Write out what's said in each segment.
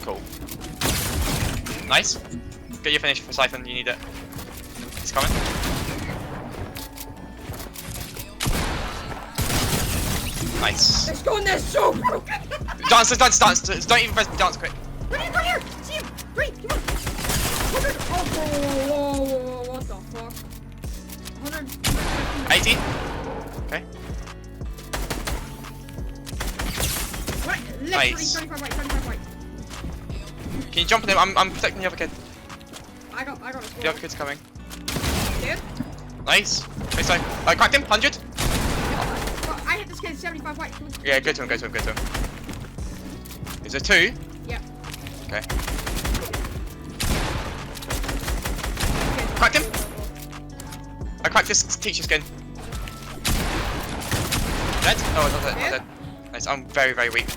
Cool. Nice. Get your finish for Siphon, you need it. He's coming. Nice. Let's go in there, so broken! Dance. Don't even press dance quick. Right here! See him! Right, come on! 100! Whoa, what the fuck? 100. 80. Okay. Right, literally Nice. 35 right. Can you jump on him? I'm protecting the other kid. I got it. The other kid's coming. Dead? Nice. Nice side. I cracked him. 100. I hit this kid 75 white. Yeah, go to him. Is there 2? Yeah. Okay. Cracked him. I cracked this teacher skin. Dead? Oh, not dead. Nice. I'm very, very weak.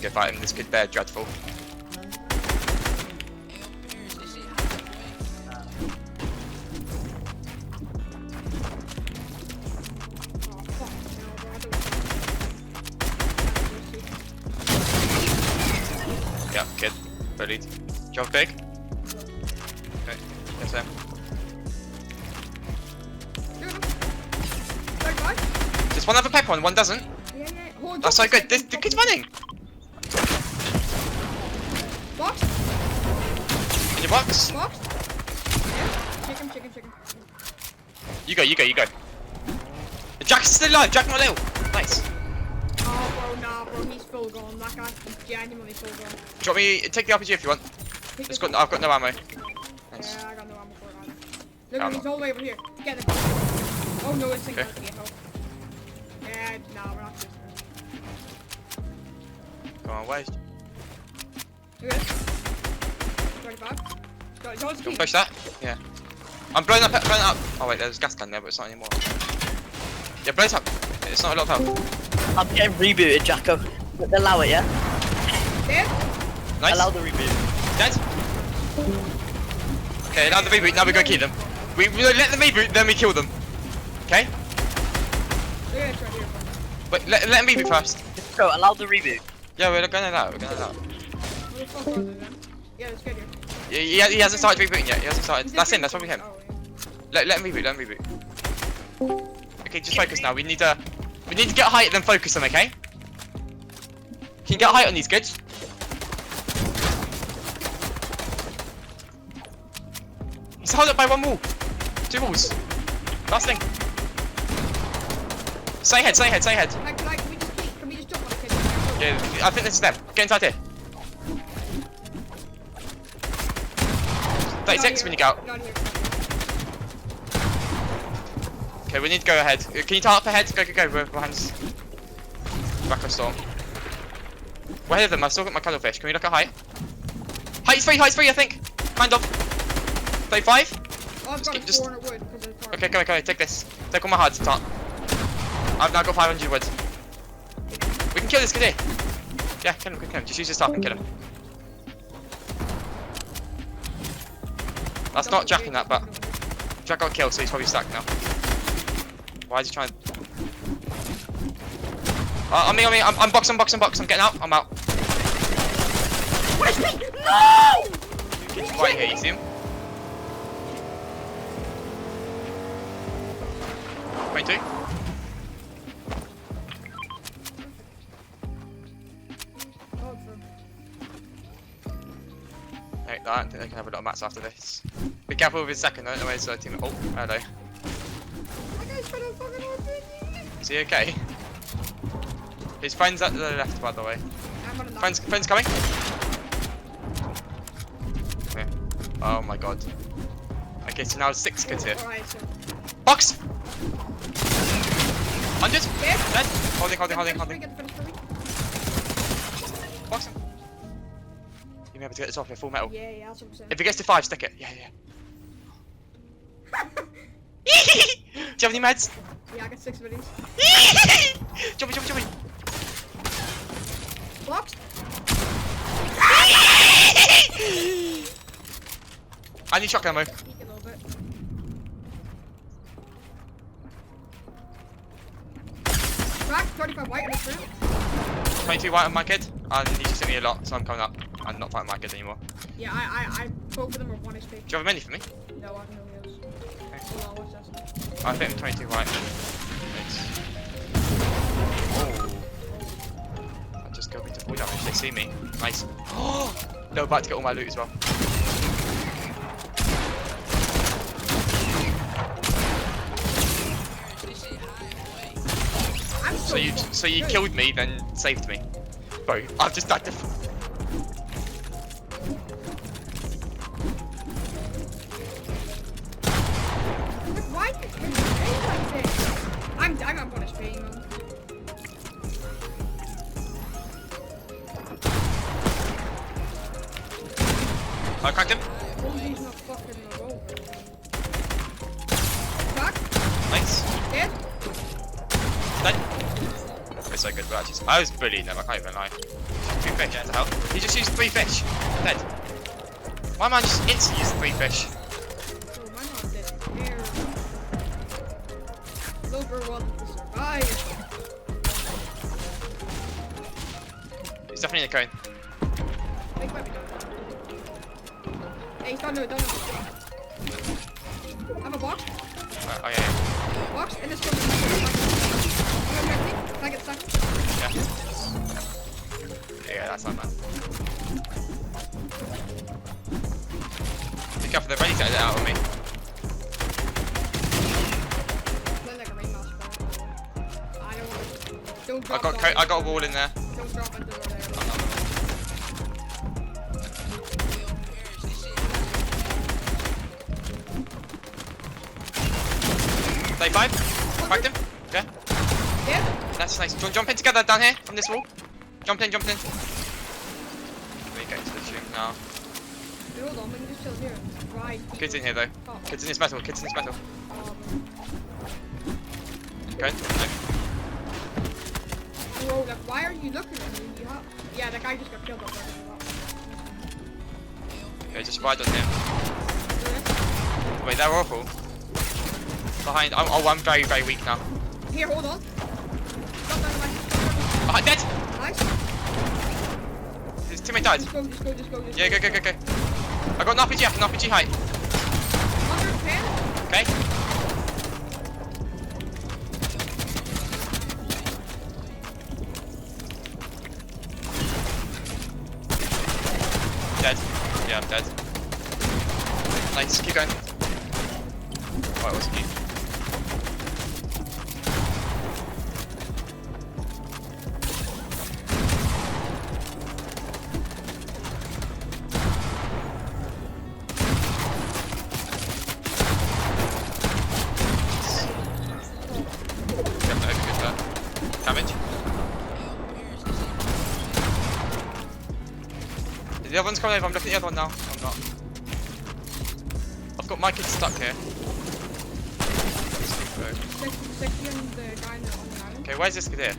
Go fight him. This kid there, dreadful. Yeah, kid. Bullied. Job big. Okay, that's him. There's one other pepper one doesn't. Yeah. Oh, That's so good. The kid's running. Box? In your box. Box? Yeah. Chicken. You go. Jack's still alive. Jack not ill. Nice. Oh, bro, nah, bro, he's full gone. That guy is genuinely full gone. Do you want me take the RPG if you want? I've got no ammo. Nice. Yeah, I got no ammo for it either. Look, he's all the way over here. Get him. Oh no, it's sinking. Okay. Yeah, nah, we're not just. Come on, where's... Look at this. 35. Don't push that. Yeah. I'm blowing up. Oh wait, there's a gas can there, but it's not anymore. Yeah, blow it up. It's not a lot of health. I'm getting rebooted, Jacko. Allow it, yeah? Dead? Nice. Allow the reboot. Dead. Okay, now the reboot. Now we go kill them. We let them reboot, then we kill them. Okay. Look at this right here. But let them reboot first. Go, allow the reboot. Yeah, we're going to that. What the fuck are they then? Yeah, it's good here. Yeah, he hasn't started rebooting yet. He hasn't started. That's him. That's probably him. Oh, yeah. Let him reboot. Okay, just focus now. We need to get height and then focus them. Okay. Can you get height on these kids? He's held up by one wall. 2 walls. Last thing. Stay ahead. Can we just jump on the kid? Yeah, I think this is them. Get inside here. 36 when you go out. Not here. Okay, we need to go ahead. Can you tie up ahead? Go. We're behind us. Back on storm. We're ahead of them. I've still got my cuttlefish. Can we look at height? Height's free, I think. Kind of. 35? Oh, I've got a 400 wood. Okay, go. Take this. Take all my hearts. Top. I've now got 500 wood. We can kill this kid here. Yeah, kill him. Just use your staff and kill him. That's not Jack in that, but Jack got killed, so he's probably stuck now. Why is he trying? On me. I'm box. I'm getting out. I'm out. What is me? No! He's right here. You see him? 22. Hey, I don't think they can have a lot of mats after this. Be careful with his second, otherwise team. Oh, hello. That guy's trying to fucking open. Is he okay? His friend's at the left, by the way. I'm gonna knock. Friend's coming. Okay. Oh my god. Okay, so now 6 kids here. Alright, so. Box! 100! Dead? Dead! Holding. Get the finish for me. Box him. You may be able to get this off here, full metal. Yeah, that's what I'm saying. If it gets to 5, stick it. Yeah. Do you have any meds? Yeah, I got 6 minis. Jumping. Blocked? I need shotgun ammo. Peek a little bit. Crack, 35 white in this room. 22 white on my kid. And he just hit me a lot, so I'm coming up. I'm not fighting my kid anymore. Yeah, I both of them are 1 HP. Do you have a mini for me? No, I have no heals. Okay. Hold on, what's this? I think I'm 22 white. Thanks. Oh. That just killed me to full damage. They see me. Nice. Oh! No, about to get all my loot as well. So you killed me, then saved me. Bro, I've just died to. Why did you play like this? I'm 1 HP, man. I cracked him. He's not fucking revolver. Back. Nice. Dead. Dead. It's so good, but I was bullying them, I can't even lie. 2 fish, what the hell? He just used 3 fish. Dead. My man just instantly used 3 fish. Oh, my man did air. Silver wanted to survive. He's definitely in the cone. I think might be done. Hey, he's done. I have a box. Oh yeah. Box in this room. Can I get stuck? Yeah, that's not bad. Be careful, they're ready to get it out of me. Look like a rain mouse, bro. I don't want to. Don't drop. I got a wall in there. Don't drop into the door there. 35. Cracked him. Yeah. Yeah? That's nice. Do you want to jump in together down here from this wall? Jump in. We go to the gym now. Wait, hold on, we can just chill here. Right. Kids in here though. Oh. Kids in this metal. Okay. Whoa, like, why are you looking at me? Yeah, that guy just got killed up there. Okay, just right on him. Wait, they're awful. Behind. I'm very, very weak now. Here, hold on. Behind, dead! Nice. His teammate died. Just go. Yeah, go. I got an RPG up, an RPG height. 110. Okay. Dead. Yeah, I'm dead. Nice, keep going. Oh, it wasn't you. Damage. The other one's coming over, I'm looking at the other one now. I'm not. I've got my kid stuck here. 60 on the guy on the island. Okay, where's this kid here?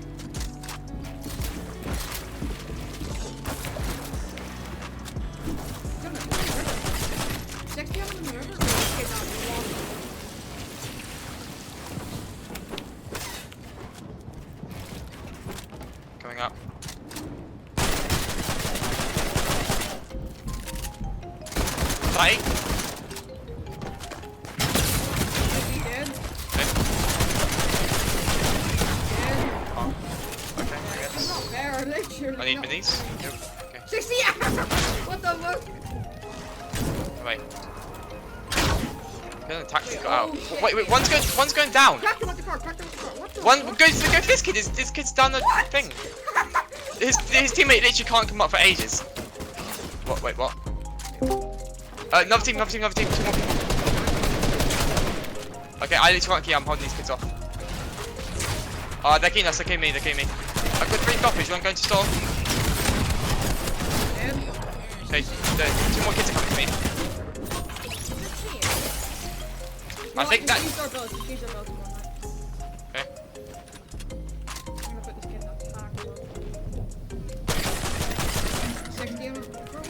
60 on the river? Coming up. Fight! Dead. Okay. Dead. Oh. Okay, I It's guess. not fair, literally. I need not minis. fair. Yep. Okay. 60! What the fuck? Wait. The taxi got out. Oh, shit. Wait, one's going down. Crack him with the car, What the One fuck? go for this kid. This kid's down the thing. His teammate literally can't come up for ages. What? Wait, what? Another team. 2 more people. Okay, I literally can't key. I'm holding these kids off. They're keying us. They're keying me. I've got 3 copies. You want to go into store? Dead. Okay, 2 more kids are coming to me. I think that. Use our belts one night. Okay. I'm gonna put this kid in that pack. 60 on the I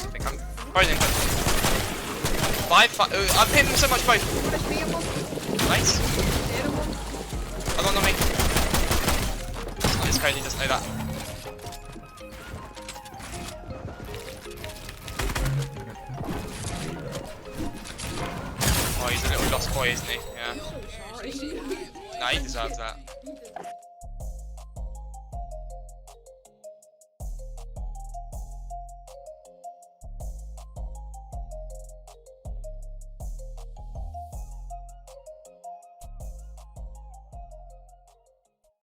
think I'm holding him. 5. I'm hitting them so much both. Nice. Another on me. okay, he doesn't know that. Oh, he's a little lost boy, isn't he? Yeah. I'm so sorry. Nah, he deserves that. He did.